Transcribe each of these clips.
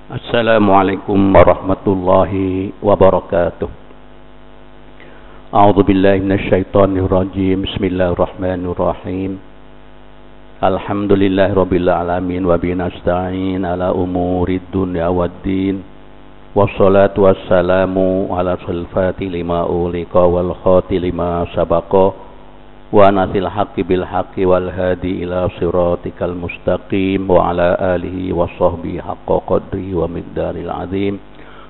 Assalamualaikum warahmatullahi wabarakatuh. A'udzu billahi minasyaitonir rajim. Bismillahirrahmanirrahim. Alhamdulillahirabbil alamin wa bihi nasta'in ala umurid dunya waddin. Wassalatu wassalamu ala sulfati lima ulika wal khati lima sabaqa wa nasil haqqi bil haqqi wal hadi ila siratikal mustaqim wa ala alihi wa sahbihi haqqa qadri wa miqdaril azim.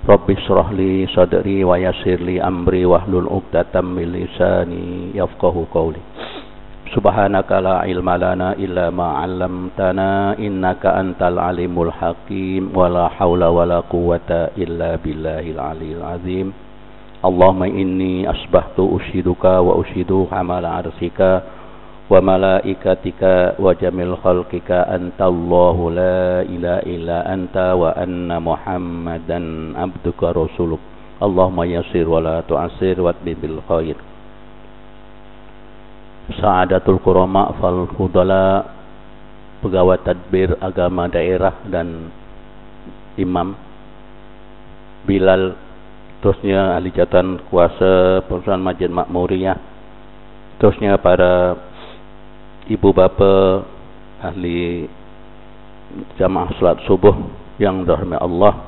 Rabbi shrah li sadri wa yassir li amri wahlul 'uqdatam min lisani yafqahu qawli. Subhanaka la ilma lana illa ma 'allamtana innaka antal alimul hakim wa la haula wa la quwwata illa billahil aliyil azim. Allahumma inni asbahtu ushiduka wa ushidu hamala arsika wa malaikatika wa jamil khalqika antallahu la ilaha illa anta wa anna muhammadan abduka rasuluk. Allahumma yassir wa la tu'assir wa bil khair. Sa'adatul kurama fal hudala, pegawai tadbir agama daerah dan imam Bilal, terusnya ahli jabatan kuasa perusahaan Masjid Makmuriyah, terusnya para ibu bapa ahli jamaah salat subuh yang dirahmati Allah.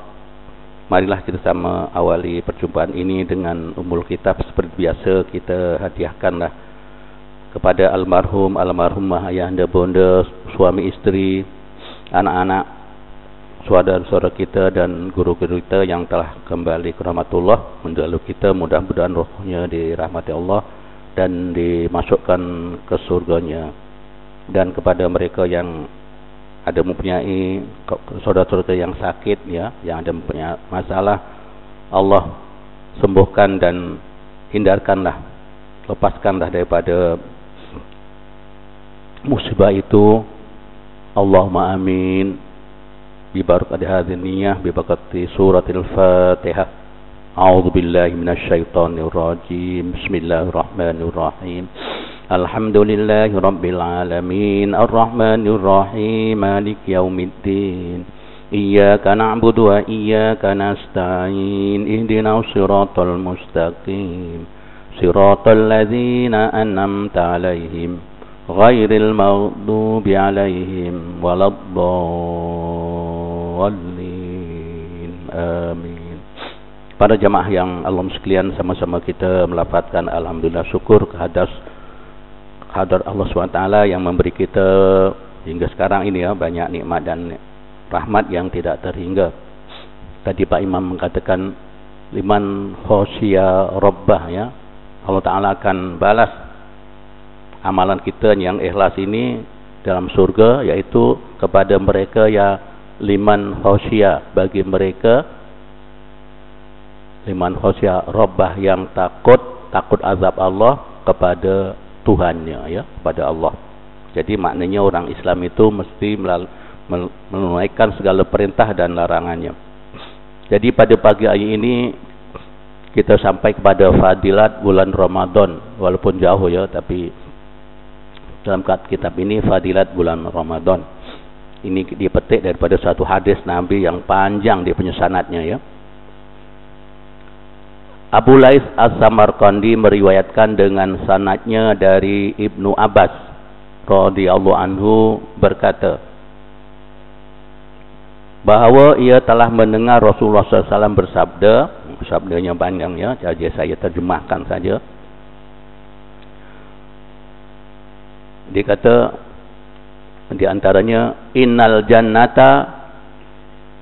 Marilah kita sama awali perjumpaan ini dengan ummul kitab. Seperti biasa kita hadiahkanlah kepada almarhumah ayahanda bonda, suami isteri, anak-anak, saudara-saudara kita dan guru-guru kita yang telah kembali ke rahmatullah mendahului kita. Mudah-mudahan rohnya dirahmati Allah dan dimasukkan ke surganya. Dan kepada mereka yang ada mempunyai saudara-saudara yang sakit, ya, yang ada mempunyai masalah, Allah sembuhkan dan hindarkanlah, lepaskanlah daripada musibah itu. Allahumma amin. Bibarakati hadhihi niyyah bibarakati suratil Fatihah. A'udzu billahi minasyaitonir rajim. Bismillahirrahmanirrahim. Alhamdulillahi rabbil alamin arrahmanir rahim maliki yaumiddin. Iyyaka na'budu wa iyyaka nasta'in. Ihdinas siratal mustaqim. Siratal ladzina an'amta 'alaihim ghairil maghdubi 'alaihim waladdallin. Amin. Para jamaah yang Allah sekalian, sama-sama kita melafazkan alhamdulillah, syukur kehadrat Allah SWT yang memberi kita hingga sekarang ini, ya, banyak nikmat dan rahmat yang tidak terhingga. Tadi Pak Imam mengatakan liman khosya rabbah, ya, Allah Ta'ala akan balas amalan kita yang ikhlas ini dalam surga, yaitu kepada mereka ya liman khosya, bagi mereka liman khosya rabbah, yang takut azab Allah kepada Tuhannya, ya, kepada Allah. Jadi maknanya orang Islam itu mesti menunaikan segala perintah dan larangannya. Jadi pada pagi hari ini kita sampai kepada fadilat bulan Ramadan, walaupun jauh, ya, tapi dalam kitab ini fadilat bulan Ramadan ini dipetik daripada satu hadis Nabi yang panjang dia punya sanadnya, ya. Abu Lais As-Samarqandi meriwayatkan dengan sanadnya dari Ibnu Abbas radhiyallahu anhu berkata bahawa ia telah mendengar Rasulullah SAW bersabda. Sabdanya panjang, ya, jadi saya terjemahkan saja. Dia kata di antaranya, innal jannata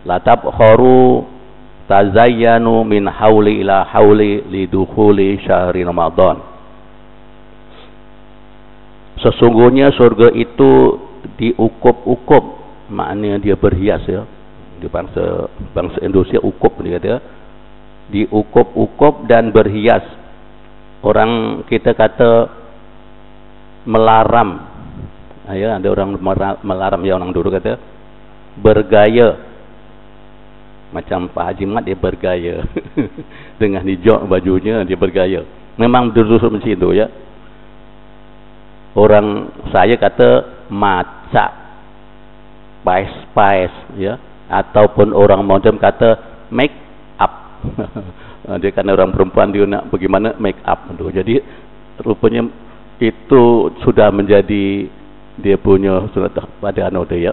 la tabkharu tazayyanu min hauli ila hauli lidukhuli syahri Ramadan. Sesungguhnya surga itu diukup-ukup, maknanya dia berhias, ya. Di bangsa Indonesia ukup, dia kata diukup-ukup dan berhias. Orang kita kata melaram, ya, ada orang melaram, ya, orang dulu kata bergaya. Macam Pak Haji Mat, dia bergaya dengan hijau bajunya, dia bergaya. Memang duduk macam itu, ya. Orang saya kata maca, spice, ya, ataupun orang Muslim kata make up. Dia kan orang perempuan, dia nak bagaimana make up tu. Jadi rupanya itu sudah menjadi dia punya surat pada anu dia ya.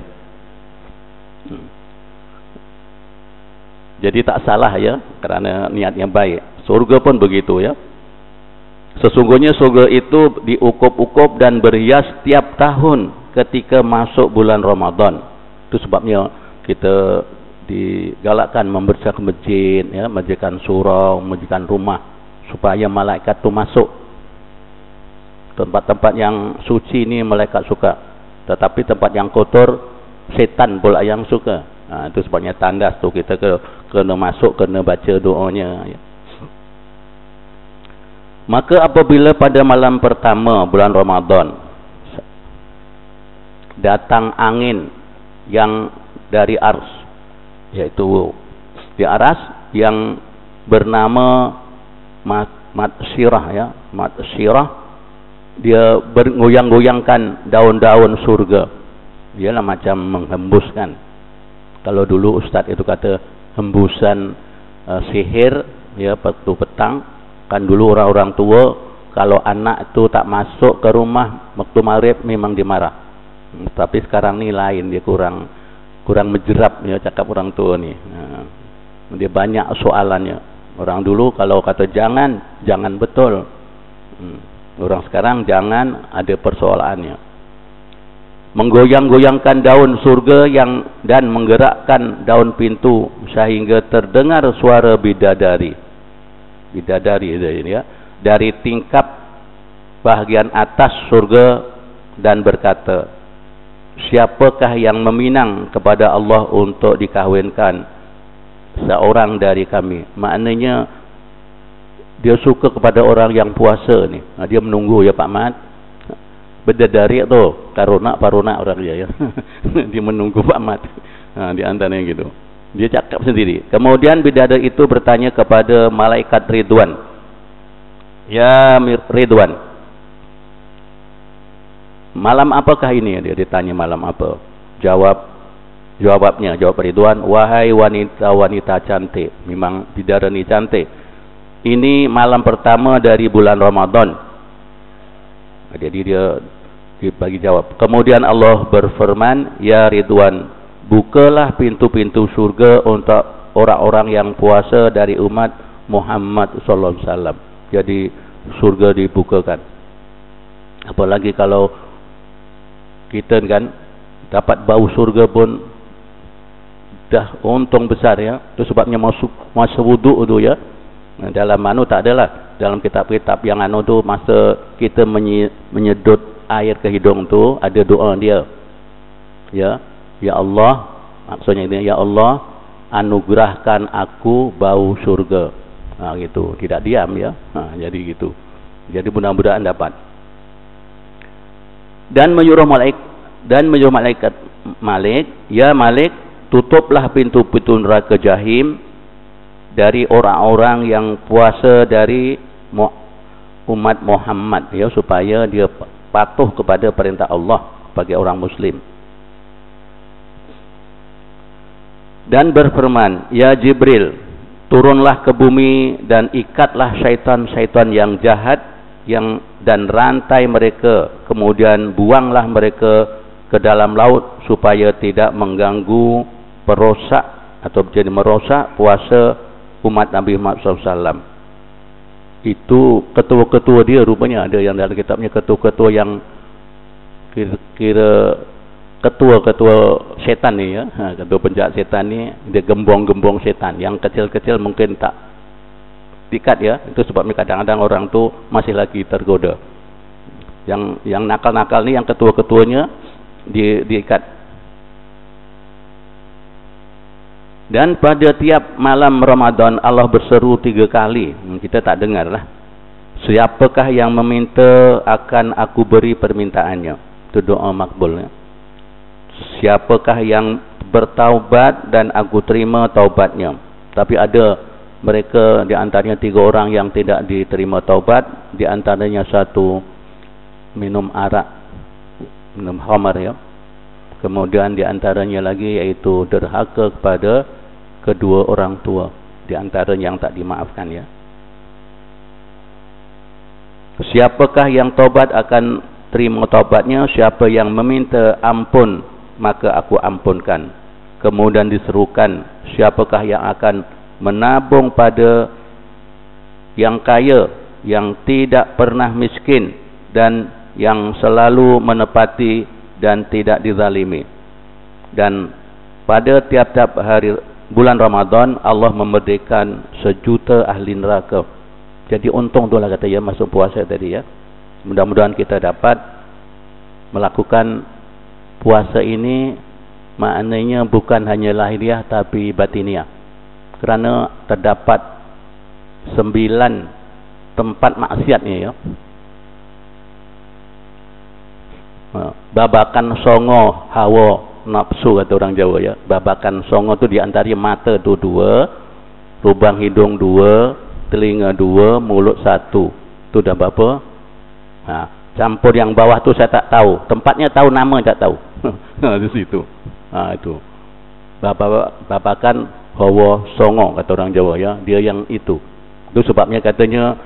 Jadi tak salah ya, kerana niat yang baik. Surga pun begitu ya. Sesungguhnya surga itu diukup-ukup dan berhias setiap tahun ketika masuk bulan Ramadan. Itu sebabnya kita digalakkan membersihkan masjid ya, membersihkan surau, membersihkan rumah supaya malaikat tu masuk. Tempat-tempat yang suci ni malaikat suka, tetapi tempat yang kotor setan pula yang suka. Itu sebabnya tandas tu kita kena masuk, kena baca doanya ya. Maka apabila pada malam pertama bulan Ramadan datang angin yang dari ars, yaitu di aras yang bernama Matsyirah ya, Matsyirah, dia bergoyang-goyangkan daun-daun surga. Dia lah macam menghembuskan. Kalau dulu ustaz itu kata hembusan sihir ya, waktu petang kan dulu orang-orang tua kalau anak itu tak masuk ke rumah waktu maghrib memang dimarah. Tapi sekarang ni lain, dia kurang menjerap ya cakap orang tua ni. Dia banyak soalannya. Orang dulu kalau kata jangan betul. Orang sekarang jangan, ada persoalannya. Menggoyang-goyangkan daun surga dan menggerakkan daun pintu sehingga terdengar suara bidadari ya, dari tingkap bahagian atas surga dan berkata, siapakah yang meminang kepada Allah untuk dikahwinkan seorang dari kami? Maknanya dia suka kepada orang yang puasa ni. Dia menunggu ya Pak Mat. Bidadari tu parunak orang dia ya. Dia menunggu Pak Mat. Di antaranya gitu. Dia cakap sendiri. Kemudian bidadari itu bertanya kepada malaikat Ridwan. Ya Ridwan, malam apakah ini? Dia ditanya malam apa. Jawab Ridwan, wahai wanita cantik. Memang bidadari cantik. Ini malam pertama dari bulan Ramadan. Jadi dia bagi jawab. Kemudian Allah berfirman, ya Ridwan, bukalah pintu-pintu surga untuk orang-orang yang puasa dari umat Muhammad sallallahu alaihi wasallam. Jadi surga dibukakan. Apalagi kalau kita kan dapat bau surga pun dah untung besar ya. Itu sebabnya masa wuduk tu ya. Dalam anu tak adalah, dalam kitab-kitab yang anu tu masa kita menyedut air ke hidung tu ada doa dia. Ya Allah, maksudnya ini, ya Allah anugerahkan aku bau surga. Gitu, tidak diam ya. Jadi gitu. Jadi mudah-mudahan dapat. Dan menyuruh malaikat Malik, ya Malik, tutuplah pintu-pintu neraka Jahim dari orang-orang yang puasa dari umat Muhammad ya, supaya dia patuh kepada perintah Allah bagi orang muslim. Dan berfirman, ya Jibril, turunlah ke bumi dan ikatlah syaitan-syaitan yang jahat dan rantai mereka, kemudian buanglah mereka ke dalam laut supaya tidak mengganggu perosak atau jadi merosak puasa umat Nabi Muhammad SAW. Itu ketua-ketua dia rupanya ada yang dalam kitabnya ketua-ketua yang kira ketua-ketua setan ni ya. Ketua penjahat setan ni dia gembong-gembong setan. Yang kecil-kecil mungkin tak diikat ya. Itu sebabnya kadang-kadang orang tu masih lagi tergoda. Yang nakal-nakal ni yang ketua-ketuanya diikat. Dan pada tiap malam Ramadan Allah berseru 3 kali. Kita tak dengar lah. Siapakah yang meminta akan aku beri permintaannya. Itu doa makbul ya. Siapakah yang bertaubat dan aku terima taubatnya. Tapi ada mereka di antaranya 3 orang yang tidak diterima taubat. Di antaranya satu minum arak, minum khamar ya. Kemudian di antaranya lagi yaitu derhaka kepada kedua orang tua, di antara yang tak dimaafkan ya. Siapakah yang tobat akan terima tobatnya, siapa yang meminta ampun maka aku ampunkan. Kemudian diserukan, siapakah yang akan menabung pada yang kaya, yang tidak pernah miskin dan yang selalu menepati dan tidak dizalimi. Dan pada tiap-tiap hari bulan Ramadan Allah memerdekakan 1,000,000 ahli neraka. Jadi untung tu lah kata ya masuk puasa tadi ya. Mudah-mudahan kita dapat melakukan puasa ini, maknanya bukan hanya lahiriah tapi batiniah. Kerana terdapat 9 tempat maksiatnya ya. Babakan songo hawa nafsu kata orang Jawa ya. Babakan songo tu di antaranya mata tu 2, lubang hidung 2, telinga 2, mulut 1. Tu dah berapa? Campur yang bawah tu saya tak tahu. Tempatnya tahu, nama tak tahu. Di situ. Itu. Babakan hawa songo kata orang Jawa ya. Dia yang itu. Itu sebabnya katanya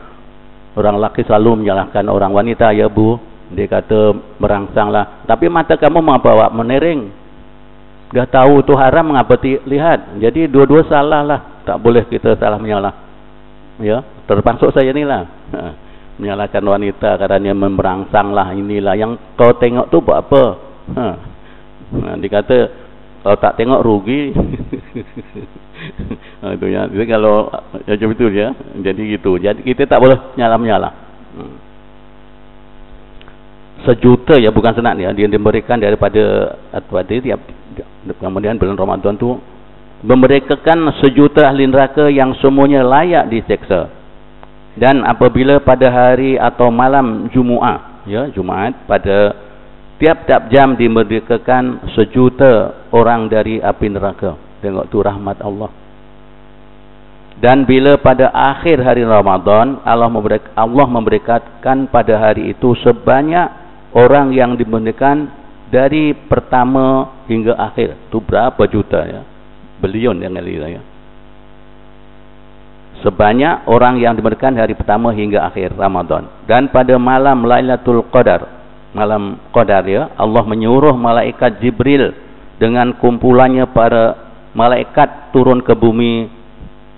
orang lelaki selalu menyalahkan orang wanita ya Bu. Dia kata merangsanglah. Tapi mata kamu membawa menering. Dah tahu tu haram, mengapa lihat? Jadi dua-dua salah lah. Tak boleh kita salah menyalah. Ya, termasuk saya ni lah. Menyalahkan wanita kerana merangsanglah inilah. Yang kau tengok tu buat apa? Dia kata kalau tak tengok rugi. Itu ya. Jadi kalau macam itu ya. Jadi gitu. Jadi kita tak boleh menyalah-menyalah. 1,000,000 ya, bukan senang ya. Dia diberikan daripada tiap kemudian bulan Ramadan tu memerdekakan 1,000,000 ahli neraka yang semuanya layak diseksa. Dan apabila pada hari atau malam Jumaat ya, Jumaat pada tiap-tiap jam dimerdekakan 1,000,000 orang dari api neraka. Tengok tu rahmat Allah. Dan bila pada akhir hari Ramadan Allah memberitakan pada hari itu sebanyak orang yang dimerdekakan dari pertama hingga akhir. Tu berapa juta ya? Bilion yang kali ya. Sebanyak orang yang dimerdekakan dari pertama hingga akhir Ramadan. Dan pada malam Lailatul Qadar, malam Qadar ya, Allah menyuruh malaikat Jibril dengan kumpulannya para malaikat turun ke bumi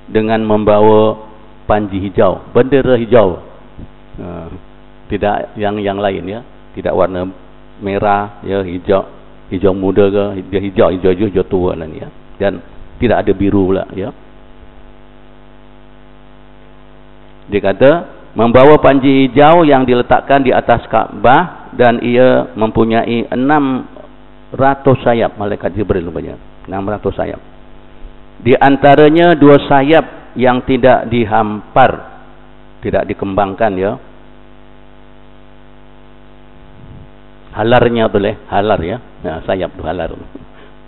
dengan membawa panji hijau, bendera hijau. Tidak yang lain ya, tidak warna merah ya, hijau muda ke, dia hijau tua lah ni ya. Dan tidak ada biru pula ya. Dia kata membawa panji hijau yang diletakkan di atas Kaabah dan ia mempunyai 600 sayap. Malaikat Jibril rupanya 600 sayap. Di antaranya 2 sayap yang tidak dihampar, tidak dikembangkan ya. Halarnya boleh, halar ya. Nah, sayap tu halar.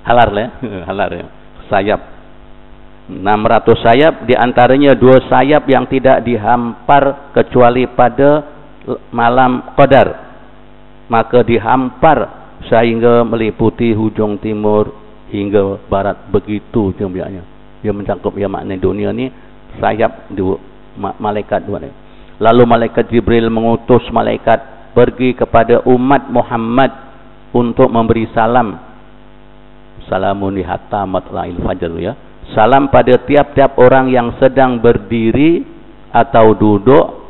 Halar lah, halar ya. Sayap 600 sayap, di antaranya 2 sayap yang tidak dihampar kecuali pada malam Qadar. Maka dihampar sehingga meliputi hujung timur hingga barat, begitu jumlahnya. Dia mencakup ya makna dunia ni sayap malaikat dua ni. Lalu malaikat Jibril mengutus malaikat pergi kepada umat Muhammad untuk memberi salam. Salamun li hatta matla'il fajr ya. Salam pada tiap-tiap orang yang sedang berdiri atau duduk,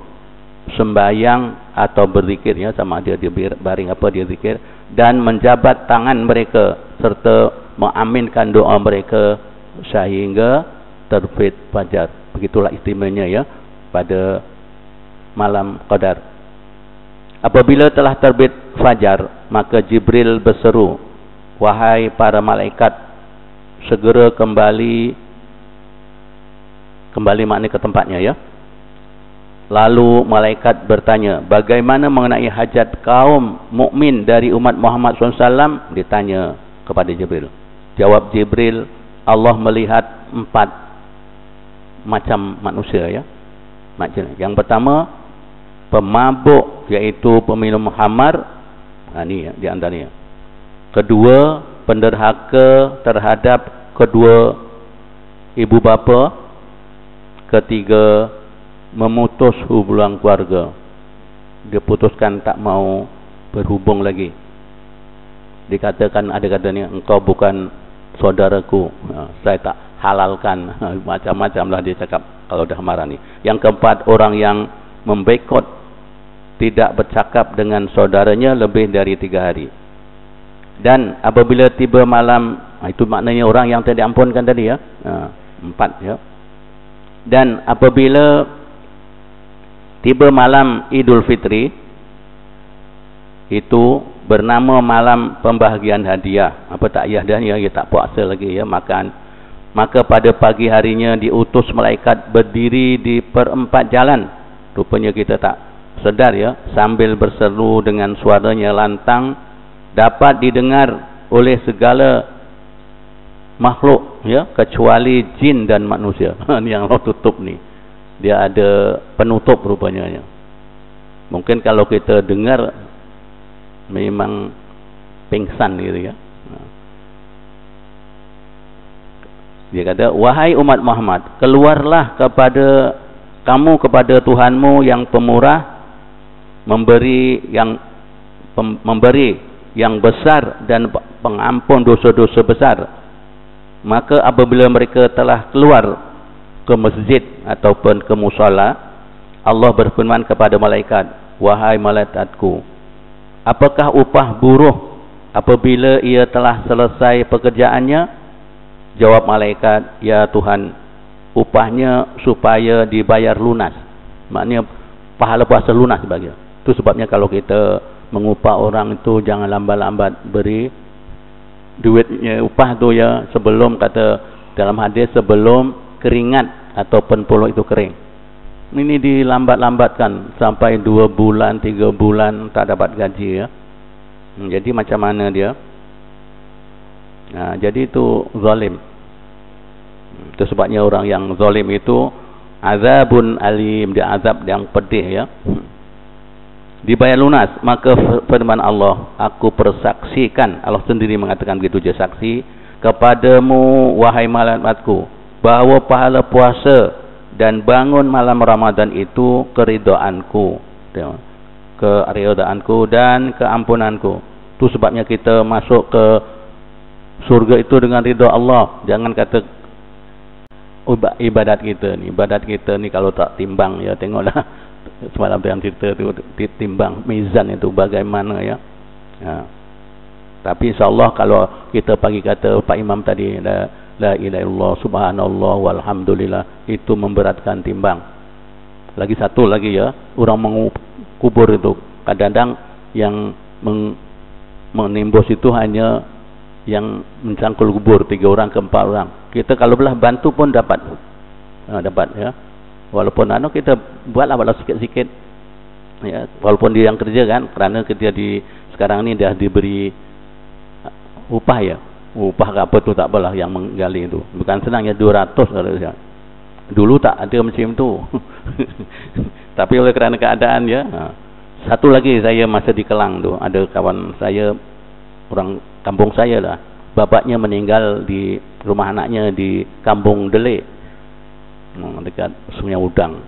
sembahyang atau berzikir ya, sama dia baring apa dia zikir, dan menjabat tangan mereka serta mengaminkan doa mereka sehingga terbit fajar. Begitulah istimewanya ya pada malam Qadar. Apabila telah terbit fajar, maka Jibril berseru, wahai para malaikat, segera kembali makna ke tempatnya ya. Lalu malaikat bertanya, bagaimana mengenai hajat kaum mukmin dari umat Muhammad SAW? Ditanya kepada Jibril. Jawab Jibril, Allah melihat 4 macam manusia ya. Yang pertama, pemabuk, yaitu peminum khamar. Ini ya, di antaranya. Kedua, penderhaka terhadap kedua ibu bapa, ketiga memutus hubungan keluarga. Dia putuskan tak mau berhubung lagi. Dikatakan, ada katanya, engkau bukan saudaraku, saya tak halalkan. Macam-macam lah dia cakap kalau dah marah ni. Yang keempat, orang yang membekot, tidak bercakap dengan saudaranya lebih dari 3 hari. Dan apabila tiba malam, itu maknanya orang yang tidak diampunkan tadi ya. 4 ya. Dan apabila tiba malam Idul Fitri, itu bernama malam pembahagian hadiah. Apa tak hadiahnya? Ya tak puasa lagi ya, makan. Maka pada pagi harinya diutus malaikat berdiri di perempat jalan. Rupanya kita tak sedar ya, sambil berseru dengan suaranya lantang, dapat didengar oleh segala makhluk ya, kecuali jin dan manusia. Yang Allah tutup ni, dia ada penutup rupanya. Mungkin kalau kita dengar memang pingsan gitu ya. Dia kata, wahai umat Muhammad, keluarlah kepada kamu kepada Tuhanmu yang pemurah, memberi yang besar dan pengampun dosa-dosa besar. Maka apabila mereka telah keluar ke masjid ataupun ke musala, Allah berfirman kepada malaikat, wahai malaikatku, apakah upah buruh apabila ia telah selesai pekerjaannya? Jawab malaikat, ya Tuhan, upahnya supaya dibayar lunas. Maknanya pahala puasa lunas sebagai. Itu sebabnya kalau kita mengupah orang itu jangan lambat-lambat beri duitnya, upah tu ya, sebelum, kata dalam hadis, sebelum keringat ataupun puluh itu kering. Ini dilambat-lambatkan sampai 2 bulan 3 bulan tak dapat gaji ya. Jadi macam mana dia? Nah, jadi itu zalim. Itu sebabnya orang yang zalim itu azabun alim, dia azab yang pedih ya. Dibayar lunas. Maka firman Allah, aku persaksikan, Allah sendiri mengatakan begitu je, saksi kepadamu wahai malaikatku, bahawa pahala puasa dan bangun malam Ramadan itu keridhaanku, keridhaanku dan keampunanku. Itu sebabnya kita masuk ke surga itu dengan ridha Allah. Jangan kata ibadat kita ni kalau tak timbang ya, tengoklah semalam yang cerita tu, ditimbang mizan itu bagaimana ya. Tapi insyaAllah kalau kita pagi kata Pak Imam tadi, la ilaha illallah subhanallah walhamdulillah, itu memberatkan timbang. Lagi satu lagi ya, orang mengubur itu kadang-kadang yang menimbus itu hanya yang mencangkul kubur 3 orang ke 4 orang. Kita kalau belah bantu pun dapat ya. Walaupun kita buatlah walau sikit-sikit ya, walaupun dia yang kerja kan, kerana kerja di sekarang ni dah diberi upah ya. Upah apa tu tak apalah, yang menggali itu bukan senang ya, 200 ya. Dulu tak ada macam tu. Tapi oleh kerana keadaan ya. Satu lagi, saya masa di Kelang tu, ada kawan saya, orang kampung saya lah, bapaknya meninggal di rumah anaknya di Kampung Delik, dekat Sungai Udang.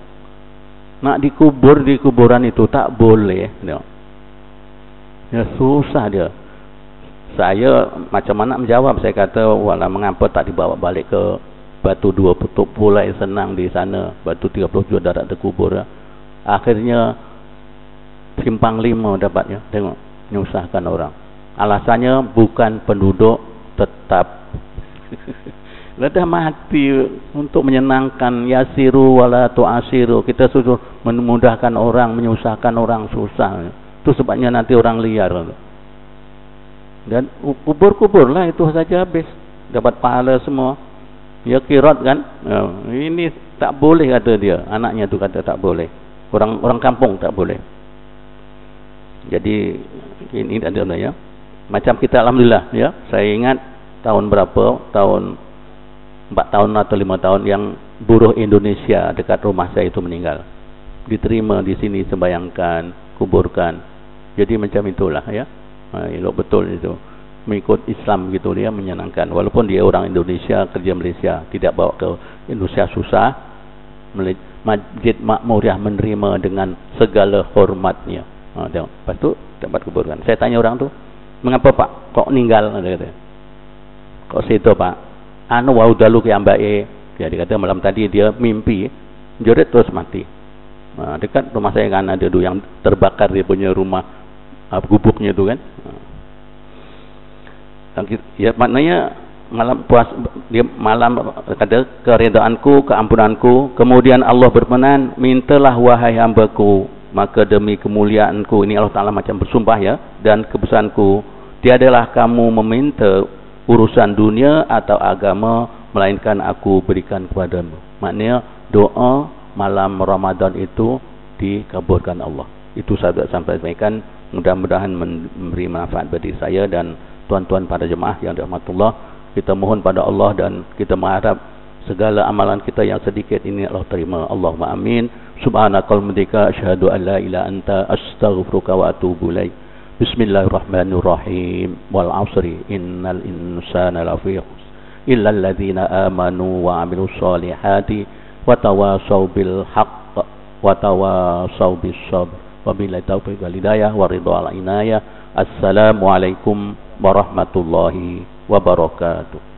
Nak dikubur di kuburan itu tak boleh dia. Ya susah dia. Saya macam mana menjawab, saya kata wala mengapa tak dibawa balik ke Batu 2 Putuk pula, senang di sana, Batu 37 darat terkubur. Akhirnya Simpang 5 dapatnya, tengok menyusahkan orang. Alasannya bukan penduduk tetap. Dah mati untuk menyenangkan, yasiru wala tu'asiru. Kita suruh memudahkan orang, menyusahkan orang susah. Itu sebabnya nanti orang liar. Dan kubur-kubur lah itu saja habis, dapat pahala semua. Ya kirat kan. Ini tak boleh kata dia, anaknya tu kata tak boleh. Orang kampung tak boleh. Jadi ini ada ya. Macam kita alhamdulillah ya, saya ingat tahun berapa, tahun 4 tahun atau 5 tahun yang buruh Indonesia dekat rumah saya itu meninggal. Diterima di sini, sembayangkan, kuburkan. Jadi macam itulah ya. Elok betul itu. mengikut Islam gitu, dia menyenangkan. Walaupun dia orang Indonesia, kerja Malaysia, tidak bawa ke Indonesia susah. Masjid Makmuriyah menerima dengan segala hormatnya. Tengok. Lepas tu dapat keburukan. Saya tanya orang tu, mengapa Pak kok meninggal? Dia kata, kok situ Pak? Anu wau dalu yang baik. Dia kata malam tadi dia mimpi, joret terus mati. Dekat rumah saya kan ada tu yang terbakar dia punya rumah, gubuknya tu kan. Ya maknanya malam puas dia malam kata keredaanku, keampunanku, kemudian Allah berkenan, mintalah wahai hamba-Ku, maka demi kemuliaanku, ini Allah Taala macam bersumpah ya, dan kebesaranku, tiadalah kamu meminta urusan dunia atau agama melainkan aku berikan kepadamu. Maknanya doa malam Ramadan itu dikabulkan Allah. Itu saya sampaikan, mudah-mudahan memberi manfaat bagi saya dan tuan-tuan pada jemaah yang dirahmati Allah. Kita mohon pada Allah dan kita mengharap segala amalan kita yang sedikit ini Allah terima. Allahumma amin. Subhanakal mudika asyhadu an la ilaha anta astaghfiruka wa atubu ilaik. Bismillahirrahmanirrahim. Wal 'asri innal insana lafi khusr illa alladhina amanu wa 'amilus solihati wa tawasaw bil haqq wa tawasaw bis sabr. Wabillahi taufiq wal hidayah wa ridha wal inayah. Assalamualaikum warahmatullahi wabarakatuh.